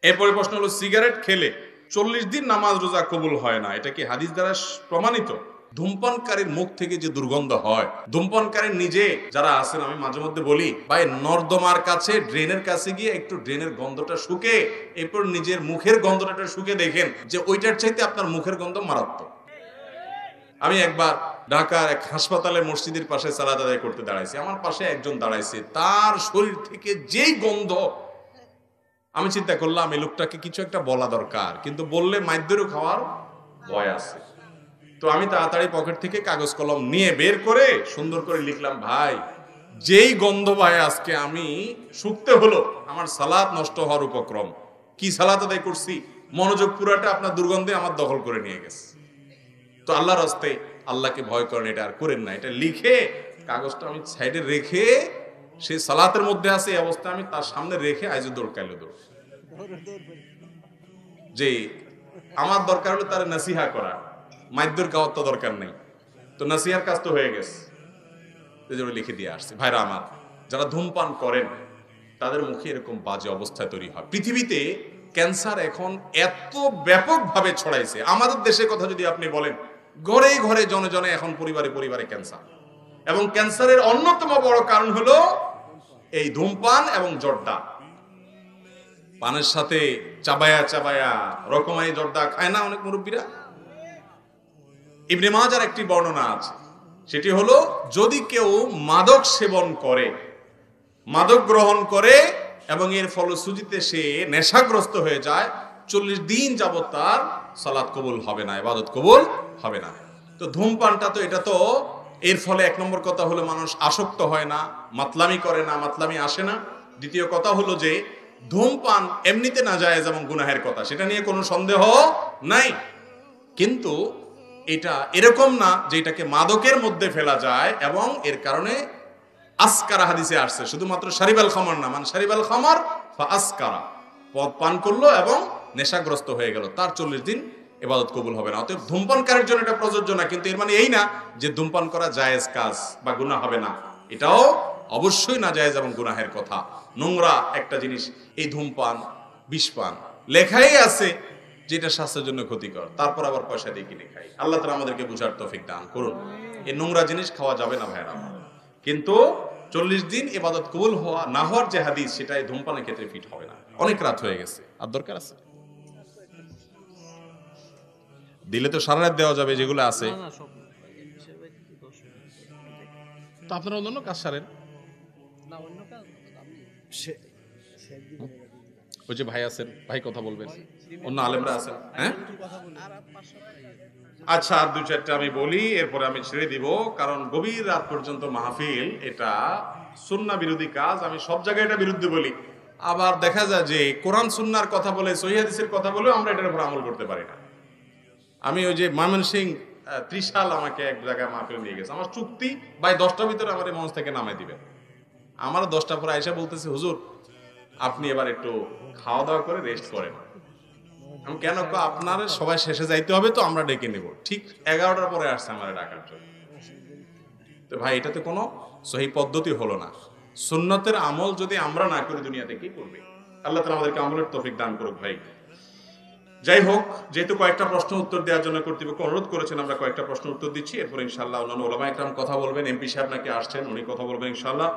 এরপরে প্রশ্ন হলো, সিগারেট খেলে 40 দিন নামাজ রোজা কবুল হয় না, এটা কি হাদিস দ্বারা প্রমাণিত? ধূমপানকারীর মুখ থেকে যে দুর্গন্ধ হয়, ধূমপানকারীর নিজে যারা আছেন, আমি মাঝে মধ্যে বলি ভাই, নর্দমার কাছে ড্রেনের কাছে গিয়ে একটু ড্রেনের গন্ধটা শুকে, এরপর নিজের মুখের গন্ধটা শুকে দেখেন যে ওইটার চাইতে আপনার মুখের গন্ধ মারাত্মক। আমি একবার ঢাকার এক হাসপাতালে মসজিদের পাশে সালাত আদায় করতে দাঁড়াইছি, আমার পাশে একজন দাঁড়াইছে, তার শরীর থেকে যেই গন্ধ, আমি চিন্তা করলাম এই লোকটাকে কিছু একটা বলা দরকার, কিন্তু বললে মাইদ্যেরও খাওয়ার ভয় আছে। তো আমি তাড়াতাড়ি পকেট থেকে কাগজ কলম নিয়ে বের করে সুন্দর করে লিখলাম, ভাই যেই গন্ধ ভাই আজকে আমি শুকতে হলো, আমার সালাত নষ্ট হওয়ার উপক্রম। কি সালাত আদায় করছি, মনোযোগ পুরাটা আপনার দুর্গন্ধে আমার দখল করে নিয়ে গেছে। তো আল্লাহর রাস্তায় আল্লাহকে ভয় করেন, এটা আর করেন না। এটা লিখে কাগজটা আমি সাইডে রেখে, সে সালাতের মধ্যে আছে এই অবস্থায় আমি তার সামনে রেখে আইজো দৌড় কাইলো দৌড়, যে আমার দরকার হলো তার নাসিহা করা, মাইদ্যর খাওয়ার তো দরকার নেই। তো নাসিহার কাজ তো হয়ে গেছে, লিখে দিয়ে আসছে। ভাইরা আমার, যারা ধূমপান করেন তাদের মুখে এরকম বাজে অবস্থা তৈরি হয়। পৃথিবীতে ক্যান্সার এখন এত ব্যাপকভাবে ছড়াইছে, আমাদের দেশের কথা যদি আপনি বলেন, ঘরে ঘরে জনে জনে এখন পরিবারে পরিবারে ক্যান্সার। এবং ক্যান্সারের অন্যতম বড় কারণ হলো এই ধূমপান এবং জর্দা। পানের সাথে চাবায়া চাবায়া রকমারি জর্দা খায় না অনেক মুরব্বীরা? ইবনে মাজার একটি বর্ণনা আছে, সেটি হলো, যদি কেউ মাদক সেবন করে, মাদক গ্রহণ করে এবং এর ফলশ্রুতিতে সে নেশাগ্রস্ত হয়ে যায়, 40 দিন যাবত তার সালাত কবুল হবে না, ইবাদত কবুল হবে না। তো ধূমপানটা তো, এটা তো এর ফলে এক নম্বর কথা হলো মানুষ আসক্ত হয় না, মাতলামি করে না, মাতলামি আসে না। দ্বিতীয় কথা হলো যে ধূমপান এমনিতে নাজায়েজ এবং গুনাহের কথা, সেটা নিয়ে কোনো সন্দেহ নাই। কিন্তু এটা এরকম না যে এটাকে মাদকের মধ্যে ফেলা যায়, এবং এর কারণে আসকারা হাদিসে আসছে, শুধুমাত্র শারিবাল খামর না, মানে শারিবাল খামর ফা আসকারা, পদ পান করলো এবং নেশাগ্রস্ত হয়ে গেল, তার 40 দিন ইবাদত কবুল হবে না। অতএব ধূমপানকারীর জন্য এটা প্রযোজ্য না, কিন্তু এর মানে এই না যে ধূমপান করা জায়েজ কাজ বা গুনাহ হবে না, এটাও অবশ্যই না জায়েজ এবং গুনাহের কথা। নোংরা একটা জিনিস এই ধূমপান, বিষপান, লেখাই আছে যেটা স্বাস্থ্যের জন্য ক্ষতিকর, তারপর আবার পয়সা দিয়ে কিনে খাই। আল্লাহ তাআলা আমাদেরকে বুঝার তৌফিক দান করুন। এই নোংরা জিনিস খাওয়া যাবে না ভাইরা। কিন্তু 40 দিন ইবাদত কবুল হওয়া না হওয়ার যে হাদিস, সেটা এই ধূমপানের ক্ষেত্রে ফিট হবে না। অনেক রাত হয়ে গেছে, আর দরকার আছে? দিলে তো সারা রাত দেওয়া যাবে যেগুলো আছে। তো আপনারা অন্য কাজ সারেন। ওই যে ভাই আছেন, ভাই কথা বলবেন, অন্য আলেমরা আছেন। হ্যাঁ আচ্ছা, আর 2-4টা আমি বলি, এরপরে আমি ছেড়ে দিব, কারণ গভীর রাত পর্যন্ত মাহফিল, এটা সুন্নাহ বিরোধী কাজ। আমি সব জায়গায় এটা বিরুদ্ধে বলি, আবার দেখা যায় যে কোরআন সুন্নাহর কথা বলে, সহিহ হাদিসের কথা বলে আমরা এটার উপর আমল করতে পারি না। আমি ওই যে ময়মনসিংহ ত্রিশাল আমাকে এক জায়গায় মাহফিল নিয়ে গেছে, আমার চুক্তি ভাই 10টার ভিতরে আমার এই মঞ্চ থেকে নামাই দিবেন। আমার 10টা পরে আয়েশা বলতেছে, হুজুর আপনি এবার একটু খাওয়া দাওয়া করে রেস্ট করেন। আমি কেন, আপনার সবাই শেষে যাইতে হবে, তো আমরা ডেকে নেব। ঠিক 11টার পরে আসছে আমার ডাকার জন্য। তো ভাই, এটাতে কোনো সহি পদ্ধতি হলো না। সুন্নতের আমল যদি আমরা না করি, দুনিয়াতে কি করবে? আল্লাহ তাআলা আমাদেরকে আমলের তৌফিক দান করুক। ভাই যাই হোক, যেহেতু কয়েকটা প্রশ্ন উত্তর দেওয়ার জন্য কর্তৃপক্ষ অনুরোধ করেছেন, আমরা কয়েকটা প্রশ্ন উত্তর দিচ্ছি, এরপর ইনশাআল্লাহ অন্যান্য উলামা একরাম কথা বলবেন। এমপি সাহেব নাকি আসছেন, উনি কথা বলবেন ইনশাআল্লাহ।